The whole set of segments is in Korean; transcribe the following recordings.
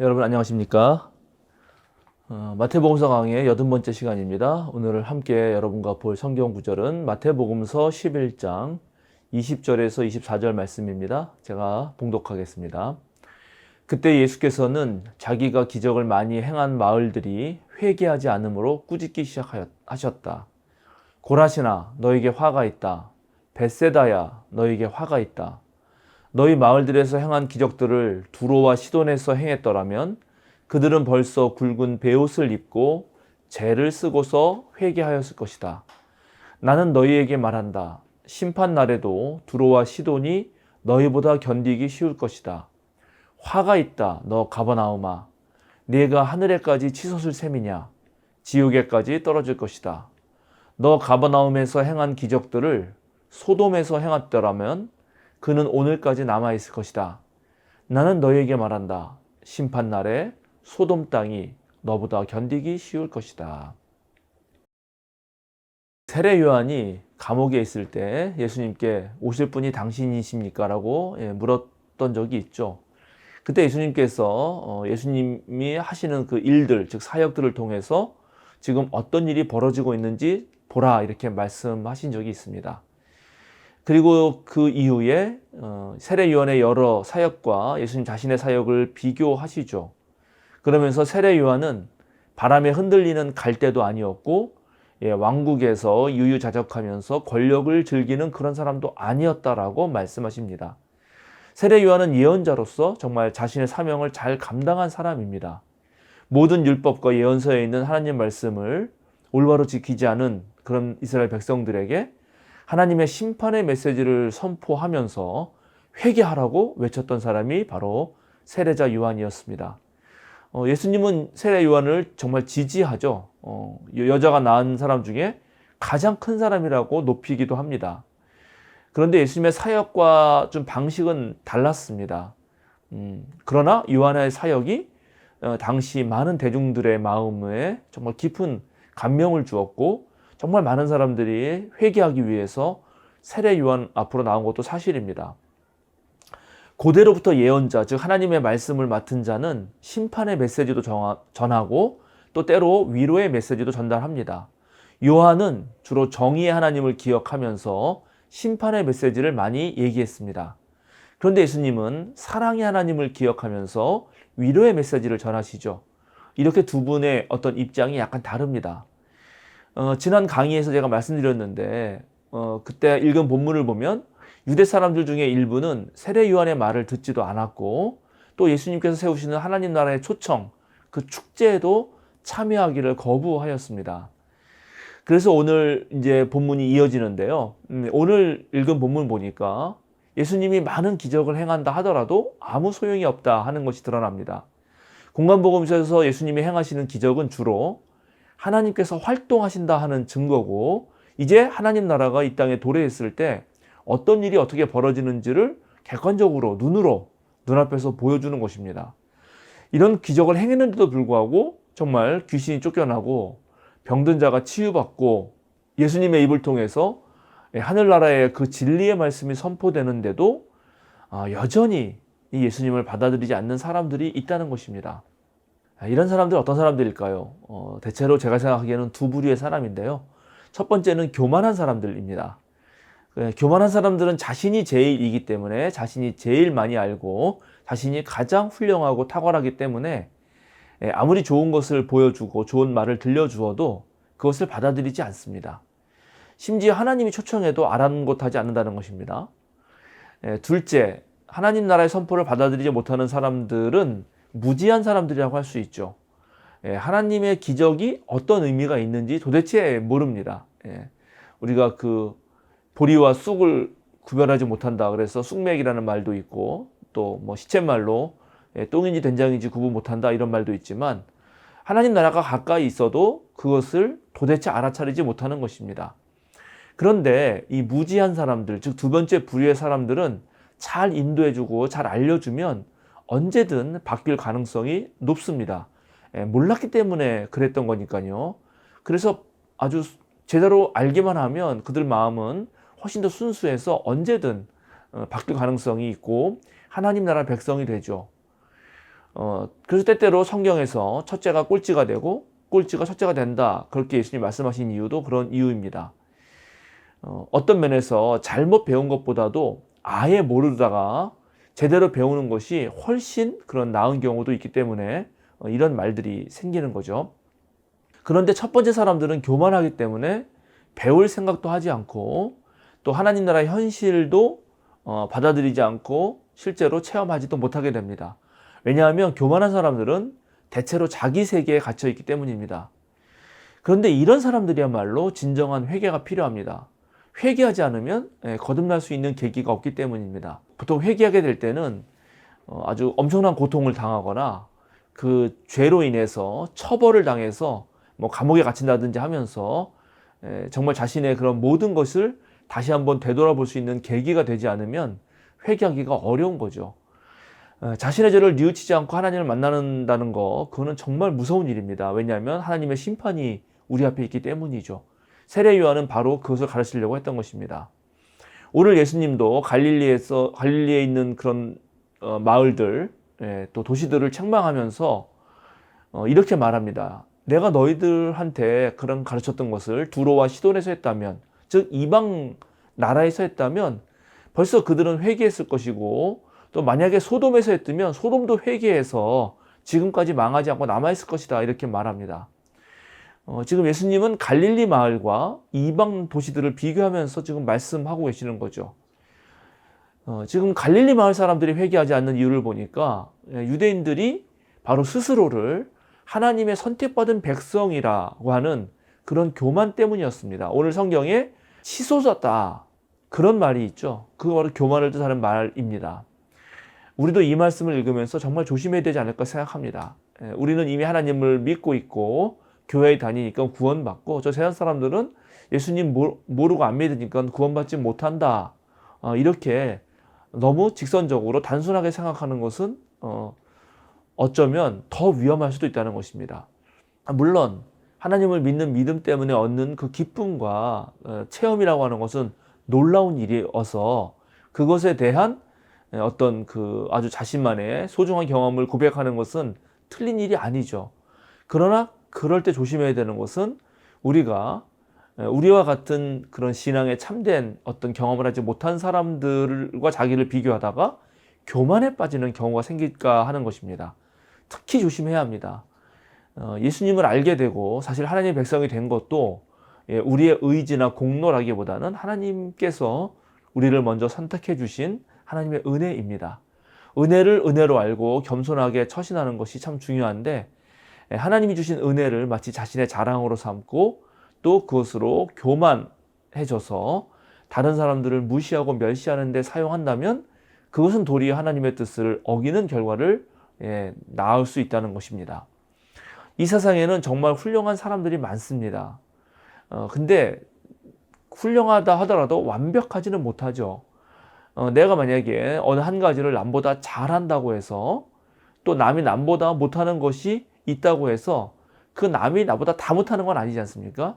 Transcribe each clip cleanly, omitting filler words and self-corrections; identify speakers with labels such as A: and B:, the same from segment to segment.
A: 여러분 안녕하십니까? 마태복음서 강의 80번째 시간입니다. 오늘 함께 여러분과 볼 성경 구절은 마태복음서 11장 20절에서 24절 말씀입니다. 제가 봉독하겠습니다. 그때 예수께서는 자기가 기적을 많이 행한 마을들이 회개하지 않으므로 꾸짖기 시작하셨다. 고라시나 너에게 화가 있다. 벳세다야 너에게 화가 있다. 너희 마을들에서 행한 기적들을 두로와 시돈에서 행했더라면 그들은 벌써 굵은 베옷을 입고 재를 쓰고서 회개하였을 것이다. 나는 너희에게 말한다. 심판 날에도 두로와 시돈이 너희보다 견디기 쉬울 것이다. 화가 있다. 너 가버나움아. 네가 하늘에까지 치솟을 셈이냐. 지옥에까지 떨어질 것이다. 너 가버나움에서 행한 기적들을 소돔에서 행했더라면 그는 오늘까지 남아있을 것이다. 나는 너희에게 말한다. 심판날에 소돔 땅이 너보다 견디기 쉬울 것이다. 세례 요한이 감옥에 있을 때 예수님께 오실 분이 당신이십니까? 라고 물었던 적이 있죠. 그때 예수님께서 예수님이 하시는 그 일들, 즉 사역들을 통해서 지금 어떤 일이 벌어지고 있는지 보라 이렇게 말씀하신 적이 있습니다. 그리고 그 이후에 세례 요한의 여러 사역과 예수님 자신의 사역을 비교하시죠. 그러면서 세례 요한은 바람에 흔들리는 갈대도 아니었고 왕국에서 유유자적하면서 권력을 즐기는 그런 사람도 아니었다라고 말씀하십니다. 세례 요한은 예언자로서 정말 자신의 사명을 잘 감당한 사람입니다. 모든 율법과 예언서에 있는 하나님 말씀을 올바로 지키지 않은 그런 이스라엘 백성들에게 하나님의 심판의 메시지를 선포하면서 회개하라고 외쳤던 사람이 바로 세례자 요한이었습니다. 예수님은 세례 요한을 정말 지지하죠. 여자가 낳은 사람 중에 가장 큰 사람이라고 높이기도 합니다. 그런데 예수님의 사역과 좀 방식은 달랐습니다. 그러나 요한의 사역이 당시 많은 대중들의 마음에 정말 깊은 감명을 주었고 정말 많은 사람들이 회개하기 위해서 세례 요한 앞으로 나온 것도 사실입니다. 고대로부터 예언자, 즉 하나님의 말씀을 맡은 자는 심판의 메시지도 전하고 또 때로 위로의 메시지도 전달합니다. 요한은 주로 정의의 하나님을 기억하면서 심판의 메시지를 많이 얘기했습니다. 그런데 예수님은 사랑의 하나님을 기억하면서 위로의 메시지를 전하시죠. 이렇게 두 분의 어떤 입장이 약간 다릅니다. 지난 강의에서 제가 말씀드렸는데 그때 읽은 본문을 보면 유대 사람들 중에 일부는 세례 요한의 말을 듣지도 않았고 또 예수님께서 세우시는 하나님 나라의 초청, 그 축제에도 참여하기를 거부하였습니다. 그래서 오늘 이제 본문이 이어지는데요. 오늘 읽은 본문 보니까 예수님이 많은 기적을 행한다 하더라도 아무 소용이 없다 하는 것이 드러납니다. 공관복음서에서 예수님이 행하시는 기적은 주로 하나님께서 활동하신다 하는 증거고 이제 하나님 나라가 이 땅에 도래했을 때 어떤 일이 어떻게 벌어지는지를 객관적으로 눈앞에서 보여주는 것입니다. 이런 기적을 행했는데도 불구하고 정말 귀신이 쫓겨나고 병든 자가 치유받고 예수님의 입을 통해서 하늘나라의 그 진리의 말씀이 선포되는데도 여전히 이 예수님을 받아들이지 않는 사람들이 있다는 것입니다. 이런 사람들은 어떤 사람들일까요? 대체로 제가 생각하기에는 두 부류의 사람인데요. 첫 번째는 교만한 사람들입니다. 교만한 사람들은 자신이 제일이기 때문에 자신이 제일 많이 알고 자신이 가장 훌륭하고 탁월하기 때문에 아무리 좋은 것을 보여주고 좋은 말을 들려주어도 그것을 받아들이지 않습니다. 심지어 하나님이 초청해도 아랑곳하지 않는다는 것입니다. 둘째, 하나님 나라의 선포를 받아들이지 못하는 사람들은 무지한 사람들이라고 할 수 있죠. 하나님의 기적이 어떤 의미가 있는지 도대체 모릅니다. 우리가 그 보리와 쑥을 구별하지 못한다 그래서 쑥맥이라는 말도 있고 또 뭐 시쳇말로 똥인지 된장인지 구분 못한다 이런 말도 있지만 하나님 나라가 가까이 있어도 그것을 도대체 알아차리지 못하는 것입니다. 그런데 이 무지한 사람들, 즉 두 번째 부류의 사람들은 잘 인도해주고 잘 알려주면 언제든 바뀔 가능성이 높습니다. 몰랐기 때문에 그랬던 거니까요. 그래서 아주 제대로 알기만 하면 그들 마음은 훨씬 더 순수해서 언제든 바뀔 가능성이 있고 하나님 나라 백성이 되죠. 그래서 때때로 성경에서 첫째가 꼴찌가 되고 꼴찌가 첫째가 된다. 그렇게 예수님 말씀하신 이유도 그런 이유입니다. 어떤 면에서 잘못 배운 것보다도 아예 모르다가 제대로 배우는 것이 훨씬 그런 나은 경우도 있기 때문에 이런 말들이 생기는 거죠. 그런데 첫 번째 사람들은 교만하기 때문에 배울 생각도 하지 않고 또 하나님 나라의 현실도 받아들이지 않고 실제로 체험하지도 못하게 됩니다. 왜냐하면 교만한 사람들은 대체로 자기 세계에 갇혀 있기 때문입니다. 그런데 이런 사람들이야말로 진정한 회개가 필요합니다. 회개하지 않으면 거듭날 수 있는 계기가 없기 때문입니다. 보통 회개하게 될 때는 아주 엄청난 고통을 당하거나 그 죄로 인해서 처벌을 당해서 뭐 감옥에 갇힌다든지 하면서 정말 자신의 그런 모든 것을 다시 한번 되돌아볼 수 있는 계기가 되지 않으면 회개하기가 어려운 거죠. 자신의 죄를 뉘우치지 않고 하나님을 만나는다는 거, 그거는 정말 무서운 일입니다. 왜냐하면 하나님의 심판이 우리 앞에 있기 때문이죠. 세례 요한은 바로 그것을 가르치려고 했던 것입니다. 오늘 예수님도 갈릴리에 있는 그런 마을들, 또 도시들을 책망하면서 이렇게 말합니다. 내가 너희들한테 그런 가르쳤던 것을 두로와 시돈에서 했다면, 즉 이방 나라에서 했다면 벌써 그들은 회개했을 것이고, 또 만약에 소돔에서 했다면 소돔도 회개해서 지금까지 망하지 않고 남아있을 것이다, 이렇게 말합니다. 지금 예수님은 갈릴리 마을과 이방 도시들을 비교하면서 지금 말씀하고 계시는 거죠. 지금 갈릴리 마을 사람들이 회개하지 않는 이유를 보니까 유대인들이 바로 스스로를 하나님의 선택받은 백성이라고 하는 그런 교만 때문이었습니다. 오늘 성경에 치솟았다, 그런 말이 있죠. 그거 바로 교만을 뜻하는 말입니다. 우리도 이 말씀을 읽으면서 정말 조심해야 되지 않을까 생각합니다. 우리는 이미 하나님을 믿고 있고 교회에 다니니까 구원받고, 저 세상 사람들은 예수님 모르고 안 믿으니까 구원받지 못한다, 이렇게 너무 직선적으로 단순하게 생각하는 것은 어쩌면 더 위험할 수도 있다는 것입니다. 물론 하나님을 믿는 믿음 때문에 얻는 그 기쁨과 체험이라고 하는 것은 놀라운 일이어서 그것에 대한 어떤 그 아주 자신만의 소중한 경험을 고백하는 것은 틀린 일이 아니죠. 그러나 그럴 때 조심해야 되는 것은 우리가 우리와 같은 그런 신앙에 참된 어떤 경험을 하지 못한 사람들과 자기를 비교하다가 교만에 빠지는 경우가 생길까 하는 것입니다. 특히 조심해야 합니다. 예수님을 알게 되고 사실 하나님의 백성이 된 것도 우리의 의지나 공로라기보다는 하나님께서 우리를 먼저 선택해 주신 하나님의 은혜입니다. 은혜를 은혜로 알고 겸손하게 처신하는 것이 참 중요한데, 하나님이 주신 은혜를 마치 자신의 자랑으로 삼고 또 그것으로 교만해져서 다른 사람들을 무시하고 멸시하는 데 사용한다면 그것은 도리어 하나님의 뜻을 어기는 결과를 낳을 수 있다는 것입니다. 이 세상에는 정말 훌륭한 사람들이 많습니다. 근데 훌륭하다 하더라도 완벽하지는 못하죠. 내가 만약에 어느 한 가지를 남보다 잘한다고 해서 또 남이 남보다 못하는 것이 있다고 해서 그 남이 나보다 다 못하는 건 아니지 않습니까?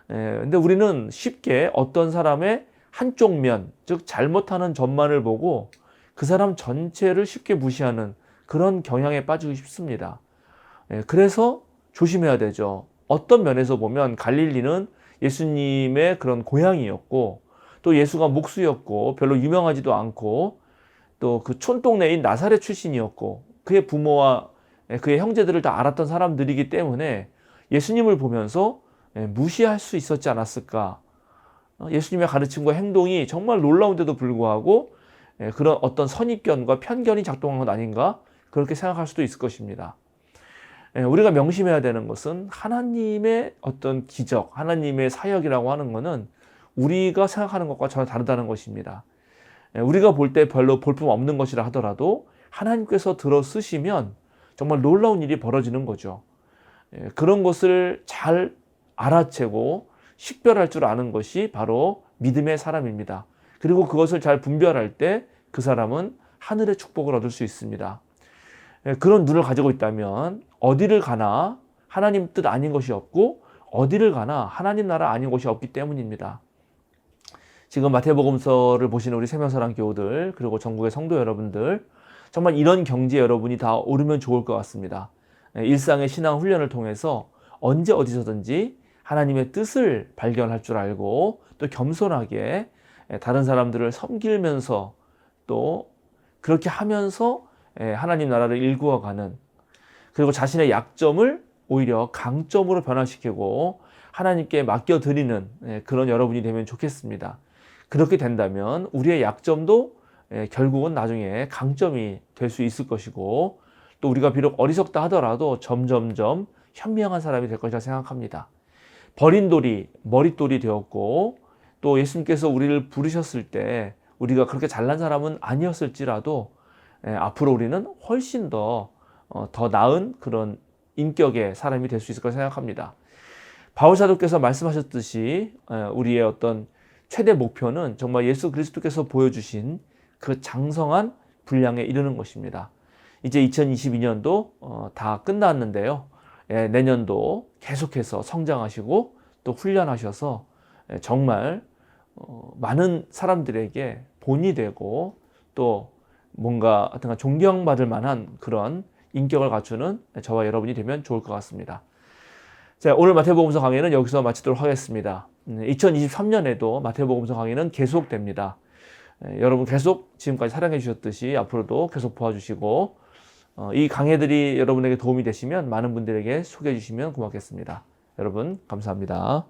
A: 근데 우리는 쉽게 어떤 사람의 한쪽 면, 즉 잘못하는 점만을 보고 그 사람 전체를 쉽게 무시하는 그런 경향에 빠지고 싶습니다. 그래서 조심해야 되죠. 어떤 면에서 보면 갈릴리는 예수님의 그런 고향이었고 또 예수가 목수였고 별로 유명하지도 않고 또 그 촌동네인 나사렛 출신이었고 그의 부모와 그의 형제들을 다 알았던 사람들이기 때문에 예수님을 보면서 무시할 수 있었지 않았을까. 예수님의 가르침과 행동이 정말 놀라운데도 불구하고 그런 어떤 선입견과 편견이 작동한 것 아닌가, 그렇게 생각할 수도 있을 것입니다. 우리가 명심해야 되는 것은 하나님의 어떤 기적, 하나님의 사역이라고 하는 것은 우리가 생각하는 것과 전혀 다르다는 것입니다. 우리가 볼 때 별로 볼품 없는 것이라 하더라도 하나님께서 들어 쓰시면 정말 놀라운 일이 벌어지는 거죠. 그런 것을 잘 알아채고 식별할 줄 아는 것이 바로 믿음의 사람입니다. 그리고 그것을 잘 분별할 때 그 사람은 하늘의 축복을 얻을 수 있습니다. 그런 눈을 가지고 있다면 어디를 가나 하나님 뜻 아닌 것이 없고 어디를 가나 하나님 나라 아닌 곳이 없기 때문입니다. 지금 마태복음서를 보시는 우리 생명사랑 교우들, 그리고 전국의 성도 여러분들, 정말 이런 경지에 여러분이 다 오르면 좋을 것 같습니다. 일상의 신앙 훈련을 통해서 언제 어디서든지 하나님의 뜻을 발견할 줄 알고 또 겸손하게 다른 사람들을 섬기면서 또 그렇게 하면서 하나님 나라를 일구어가는, 그리고 자신의 약점을 오히려 강점으로 변화시키고 하나님께 맡겨드리는 그런 여러분이 되면 좋겠습니다. 그렇게 된다면 우리의 약점도 결국은 나중에 강점이 될 수 있을 것이고, 또 우리가 비록 어리석다 하더라도 점점점 현명한 사람이 될 것이라 생각합니다. 버린 돌이 머릿돌이 되었고, 또 예수님께서 우리를 부르셨을 때 우리가 그렇게 잘난 사람은 아니었을지라도 앞으로 우리는 훨씬 더 나은 그런 인격의 사람이 될 수 있을 거라 생각합니다. 바울 사도께서 말씀하셨듯이 우리의 어떤 최대 목표는 정말 예수 그리스도께서 보여주신 그 장성한 분량에 이르는 것입니다. 이제 2022년도 다 끝났는데요. 내년도 계속해서 성장하시고 또 훈련하셔서 정말 많은 사람들에게 본이 되고 또 뭔가 하여튼 존경받을 만한 그런 인격을 갖추는 저와 여러분이 되면 좋을 것 같습니다. 자, 오늘 마태복음서 강의는 여기서 마치도록 하겠습니다. 2023년에도 마태복음서 강의는 계속됩니다. 여러분 계속 지금까지 사랑해 주셨듯이 앞으로도 계속 도와주시고 이 강의들이 여러분에게 도움이 되시면 많은 분들에게 소개해 주시면 고맙겠습니다. 여러분 감사합니다.